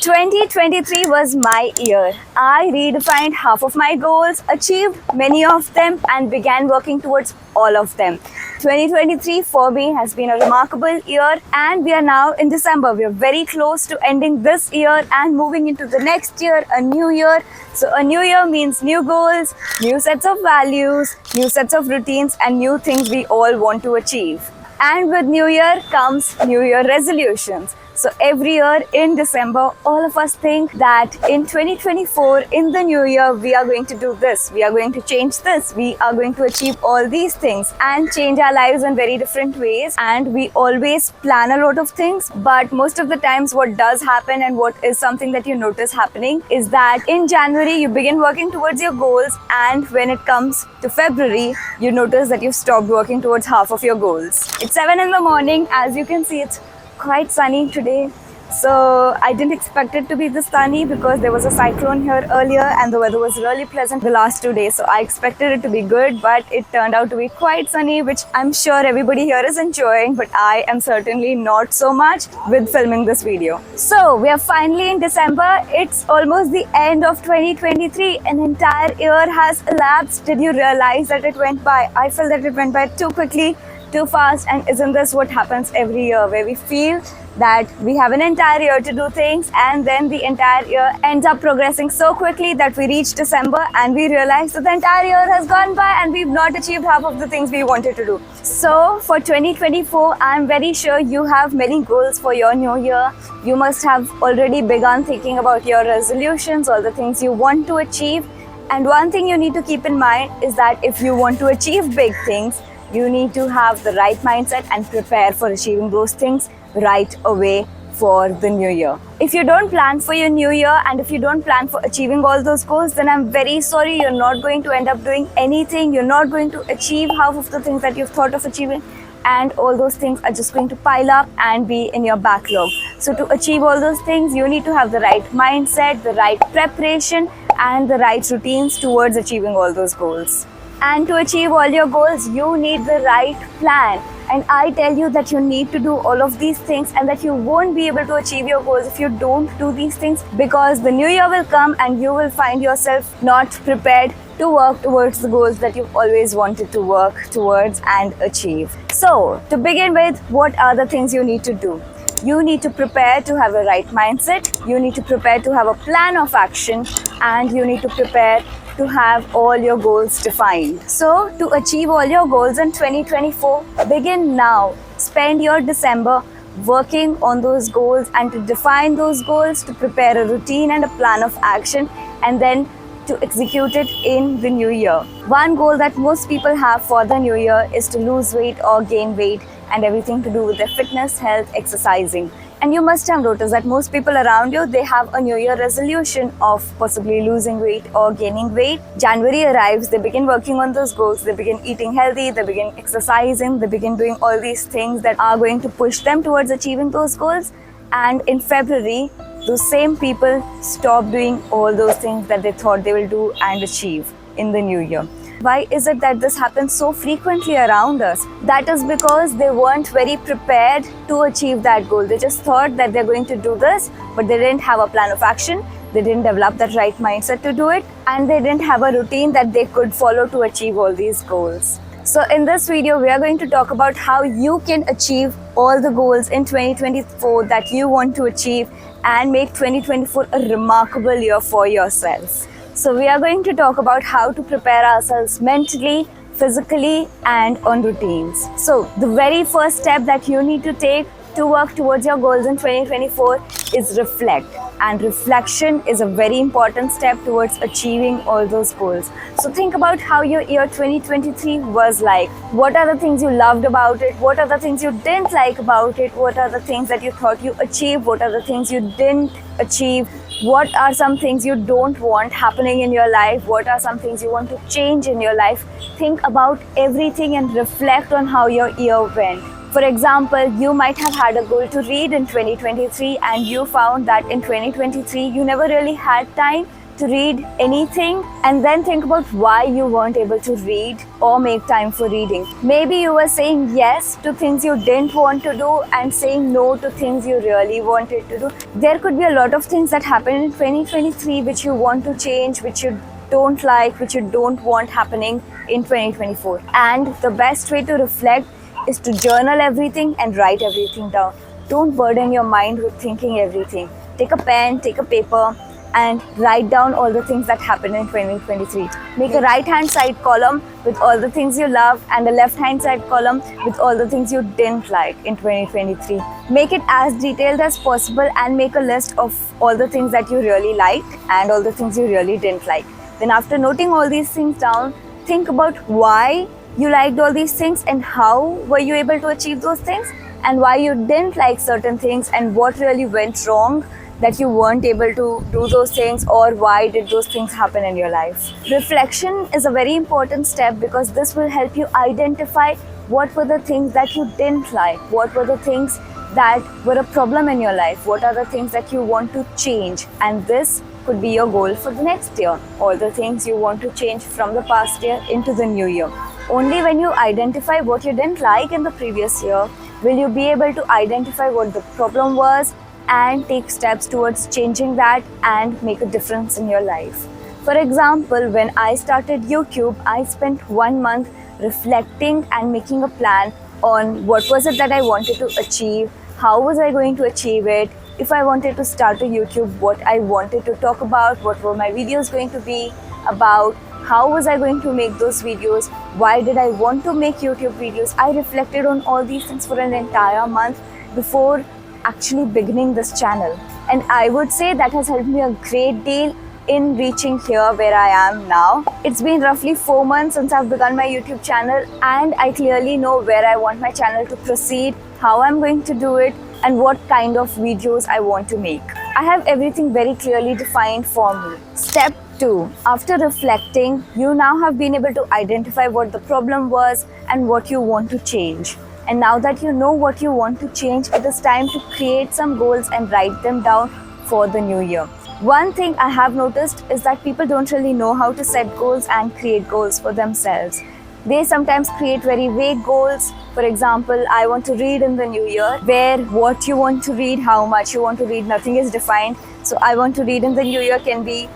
2023 was my year. I redefined half of my goals, achieved many of them, and began working towards all of them. 2023 for me has been a remarkable year, and we are now in December. We are very close to ending this year and moving into the next year, a new year. So a new year means new goals, new sets of values, new sets of routines, and new things we all want to achieve. And with new year comes new year resolutions. So every year in December, all of us think that in 2024, in the new year, we are going to do this, we are going to change this, we are going to achieve all these things and change our lives in very different ways. And we always plan a lot of things, but most of the times what does happen and what is something that you notice happening is that in January, you begin working towards your goals, and when it comes to February, you notice that you've stopped working towards half of your goals. It's 7 in the morning. As you can see, it's quite sunny today, so I didn't expect it to be this sunny because there was a cyclone here earlier and the weather was really pleasant the last 2 days, so I expected it to be good, but it turned out to be quite sunny, which I'm sure everybody here is enjoying, but I am certainly not so much with filming this video. So we are finally in December. It's almost the end of 2023. An entire year has elapsed. Did you realize that it went by? I felt that it went by too quickly, too fast. And isn't this what happens every year, where we feel that we have an entire year to do things, and then the entire year ends up progressing so quickly that we reach December and we realize that the entire year has gone by and we've not achieved half of the things we wanted to do. So for 2024, I'm very sure you have many goals for your new year. You must have already begun thinking about your resolutions, all the things you want to achieve. And one thing you need to keep in mind is that if you want to achieve big things, you need to have the right mindset and prepare for achieving those things right away for the new year. If you don't plan for your new year and if you don't plan for achieving all those goals, then I'm very sorry, you're not going to end up doing anything. You're not going to achieve half of the things that you've thought of achieving, and all those things are just going to pile up and be in your backlog. So to achieve all those things, you need to have the right mindset, the right preparation, and the right routines towards achieving all those goals. And to achieve all your goals, you need the right plan. And I tell you that you need to do all of these things, and that you won't be able to achieve your goals if you don't do these things, because the new year will come and you will find yourself not prepared to work towards the goals that you've always wanted to work towards and achieve. So to begin with, what are the things you need to do? You need to prepare to have a right mindset, you need to prepare to have a plan of action, and you need to prepare to have all your goals defined. So to achieve all your goals in 2024, begin now. Spend your December working on those goals and to define those goals, to prepare a routine and a plan of action, and then to execute it in the new year. One goal that most people have for the new year is to lose weight or gain weight, and everything to do with their fitness, health, exercising. And you must have noticed that most people around you, they have a new year resolution of possibly losing weight or gaining weight. January arrives, they begin working on those goals, they begin eating healthy, they begin exercising, they begin doing all these things that are going to push them towards achieving those goals. And in February, those same people stop doing all those things that they thought they will do and achieve in the new year. Why is it that this happens so frequently around us? That is because they weren't very prepared to achieve that goal. They just thought that they're going to do this, but they didn't have a plan of action. They didn't develop that right mindset to do it, and they didn't have a routine that they could follow to achieve all these goals. So in this video, we are going to talk about how you can achieve all the goals in 2024 that you want to achieve and make 2024 a remarkable year for yourself. So we are going to talk about how to prepare ourselves mentally, physically, and on routines. So the very first step that you need to take to work towards your goals in 2024 is reflect. And reflection is a very important step towards achieving all those goals. So think about how your year 2023 was like. What are the things you loved about it? What are the things you didn't like about it? What are the things that you thought you achieved? What are the things you didn't achieve? What are some things you don't want happening in your life? What are some things you want to change in your life? Think about everything and reflect on how your year went. For example, you might have had a goal to read in 2023 and you found that in 2023 you never really had time to read anything and then think about why you weren't able to read or make time for reading. Maybe you were saying yes to things you didn't want to do and saying no to things you really wanted to do. There could be a lot of things that happened in 2023 which you want to change, which you don't like, which you don't want happening in 2024. And the best way to reflect is to journal everything and write everything down. Don't burden your mind with thinking everything. Take a pen, take a paper, and write down all the things that happened in 2023. Make a right-hand side column with all the things you love and a left-hand side column with all the things you didn't like in 2023. Make it as detailed as possible and make a list of all the things that you really liked and all the things you really didn't like. Then after noting all these things down, think about why you liked all these things and how were you able to achieve those things, and why you didn't like certain things and what really went wrong that you weren't able to do those things, or why did those things happen in your life. Reflection is a very important step because this will help you identify what were the things that you didn't like, what were the things that were a problem in your life, what are the things that you want to change, and this could be your goal for the next year, all the things you want to change from the past year into the new year. Only when you identify what you didn't like in the previous year will you be able to identify what the problem was and take steps towards changing that and make a difference in your life. For example, when I started YouTube, I spent 1 month reflecting and making a plan on what was it that I wanted to achieve, how was I going to achieve it, if I wanted to start a YouTube, what I wanted to talk about, what were my videos going to be about, how was I going to make those videos, why did I want to make YouTube videos. I reflected on all these things for an entire month before actually beginning this channel. And I would say that has helped me a great deal in reaching here where I am now. It's been roughly 4 months since I've begun my YouTube channel, and I clearly know where I want my channel to proceed, how I'm going to do it, and what kind of videos I want to make. I have everything very clearly defined for me. Step 2. After reflecting, you now have been able to identify what the problem was and what you want to change. And now that you know what you want to change, it is time to create some goals and write them down for the new year. One thing I have noticed is that people don't really know how to set goals and create goals for themselves. They sometimes create very vague goals. For example, I want to read in the new year, where what you want to read, how much you want to read, nothing is defined. So I want to read in the new year can be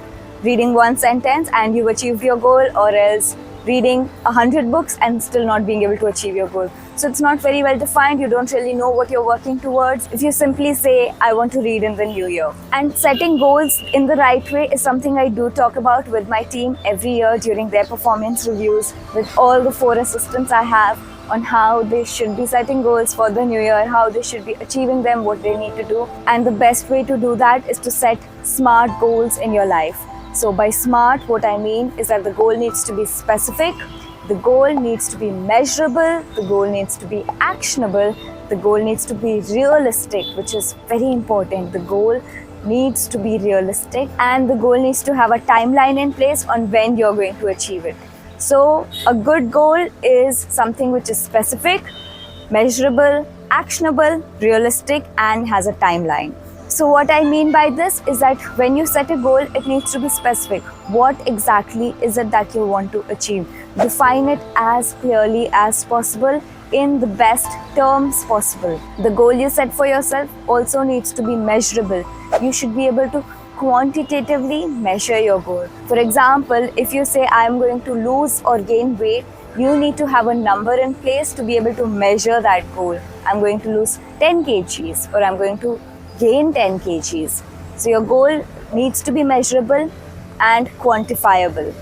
reading 1 sentence and you've achieved your goal, or else reading 100 books and still not being able to achieve your goal. So it's not very well defined. You don't really know what you're working towards if you simply say, I want to read in the new year. And setting goals in the right way is something I do talk about with my team every year during their performance reviews with all the 4 assistants I have on how they should be setting goals for the new year, how they should be achieving them, what they need to do. And the best way to do that is to set smart goals in your life. So by smart, what I mean is that the goal needs to be specific, the goal needs to be measurable, the goal needs to be actionable, the goal needs to be realistic, which is very important. The goal needs to be realistic and the goal needs to have a timeline in place on when you're going to achieve it. So a good goal is something which is specific, measurable, actionable, realistic, and has a timeline. So what I mean by this is that when you set a goal, it needs to be specific. What exactly is it that you want to achieve? Define it as clearly as possible in the best terms possible. The goal you set for yourself also needs to be measurable. You should be able to quantitatively measure your goal. For example, if you say I am going to lose or gain weight, you need to have a number in place to be able to measure that goal. I'm going to lose 10 kgs or I'm going to gain 10 kgs. So your goal needs to be measurable and quantifiable.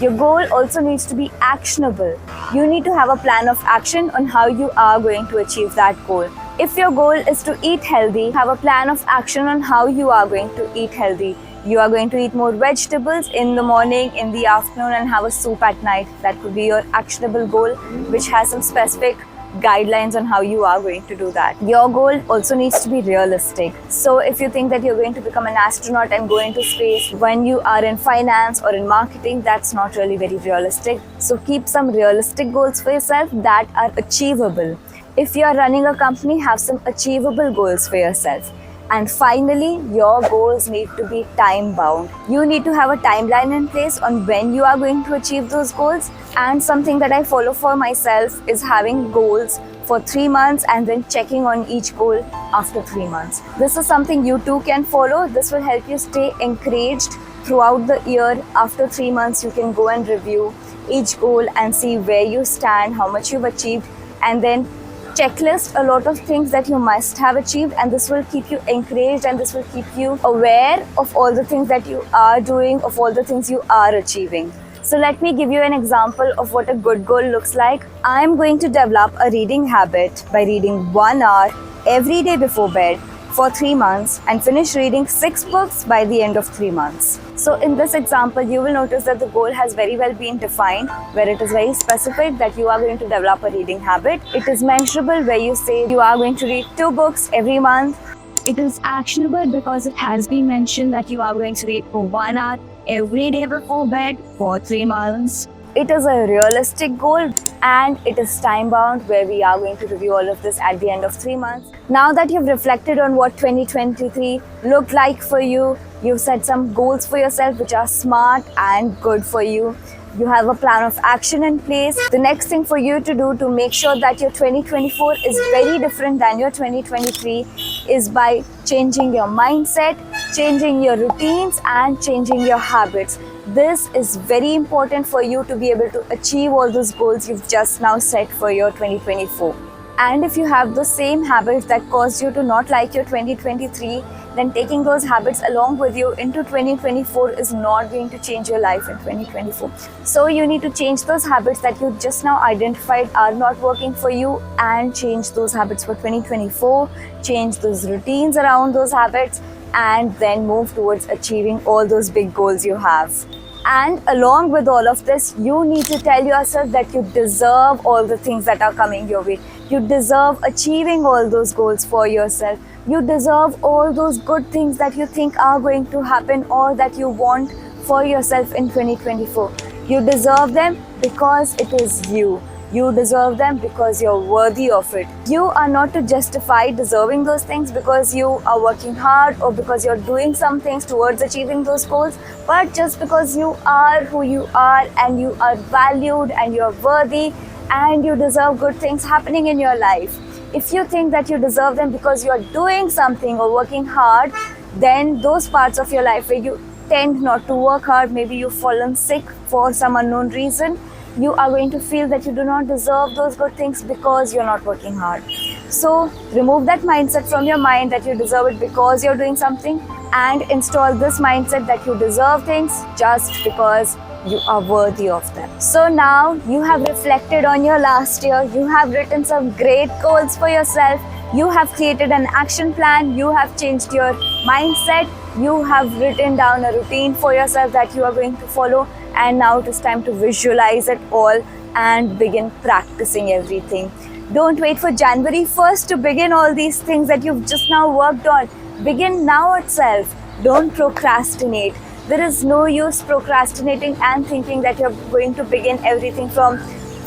Your goal also needs to be actionable. You need to have a plan of action on how you are going to achieve that goal. If your goal is to eat healthy, have a plan of action on how you are going to eat healthy. You are going to eat more vegetables in the morning, in the afternoon, and have a soup at night. That could be your actionable goal, which has some specific guidelines on how you are going to do that. Your goal also needs to be realistic. So if you think that you're going to become an astronaut and go into space when you are in finance or in marketing, that's not really very realistic. So keep some realistic goals for yourself that are achievable. If you are running a company, have some achievable goals for yourself. And finally, your goals need to be time bound. You need to have a timeline in place on when you are going to achieve those goals. And something that I follow for myself is having goals for 3 months and then checking on each goal after 3 months. This is something you too can follow. This will help you stay encouraged throughout the year. After 3 months, you can go and review each goal and see where you stand, how much you've achieved, and then checklist a lot of things that you must have achieved, and this will keep you encouraged and this will keep you aware of all the things that you are doing, of all the things you are achieving. So let me give you an example of what a good goal looks like. I'm going to develop a reading habit by reading 1 hour every day before bed for 3 months and finish reading 6 books by the end of 3 months. So in this example, you will notice that the goal has very well been defined, where it is very specific that you are going to develop a reading habit. It is measurable, where you say you are going to read 2 books every month. It is actionable because it has been mentioned that you are going to read for 1 hour every day before bed for 3 months. It is a realistic goal and it is time bound, where we are going to review all of this at the end of 3 months. Now that you've reflected on what 2023 looked like for you, you've set some goals for yourself which are smart and good for you. You have a plan of action in place. The next thing for you to do to make sure that your 2024 is very different than your 2023 is by changing your mindset, changing your routines, and changing your habits. This is very important for you to be able to achieve all those goals you've just now set for your 2024. And if you have the same habits that caused you to not like your 2023, then taking those habits along with you into 2024 is not going to change your life in 2024. So you need to change those habits that you just now identified are not working for you and change those habits for 2024, change those routines around those habits, and then move towards achieving all those big goals you have. And along with all of this, you need to tell yourself that you deserve all the things that are coming your way. You deserve achieving all those goals for yourself. You deserve all those good things that you think are going to happen or that you want for yourself in 2024. You deserve them because it is you. You deserve them because you're worthy of it. You are not to justify deserving those things because you are working hard or because you're doing some things towards achieving those goals, but just because you are who you are and you are valued and you're worthy and you deserve good things happening in your life. If you think that you deserve them because you're doing something or working hard, then those parts of your life where you tend not to work hard, maybe you've fallen sick for some unknown reason, you are going to feel that you do not deserve those good things because you're not working hard. So remove that mindset from your mind that you deserve it because you're doing something, and install this mindset that you deserve things just because you are worthy of them. So now you have reflected on your last year, you have written some great goals for yourself, you have created an action plan, you have changed your mindset, you have written down a routine for yourself that you are going to follow, and now it is time to visualize it all and begin practicing everything. Don't wait for January 1st to begin all these things that you've just now worked on. Begin now itself. Don't procrastinate. There is no use procrastinating and thinking that you're going to begin everything from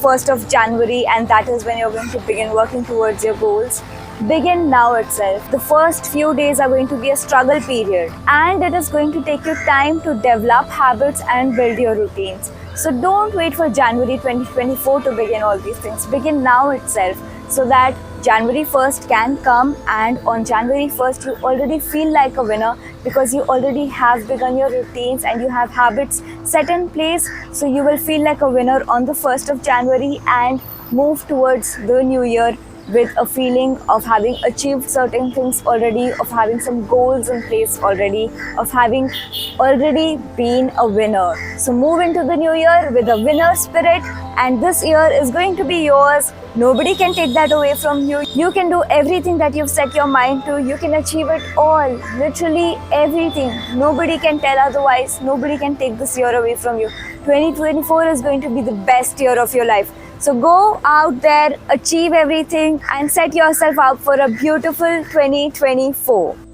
1st of January and that is when you're going to begin working towards your goals. Begin now itself. The first few days are going to be a struggle period and it is going to take you time to develop habits and build your routines. So don't wait for January 2024 to begin all these things. Begin now itself so that January 1st can come and on January 1st you already feel like a winner because you already have begun your routines and you have habits set in place. So you will feel like a winner on the 1st of January and move towards the new year with a feeling of having achieved certain things already, of having some goals in place already, of having already been a winner. So move into the new year with a winner spirit and this year is going to be yours. Nobody can take that away from you. You can do everything that you've set your mind to. You can achieve it all, literally everything. Nobody can tell otherwise. Nobody can take this year away from you. 2024 is going to be the best year of your life. So go out there, achieve everything and set yourself up for a beautiful 2024.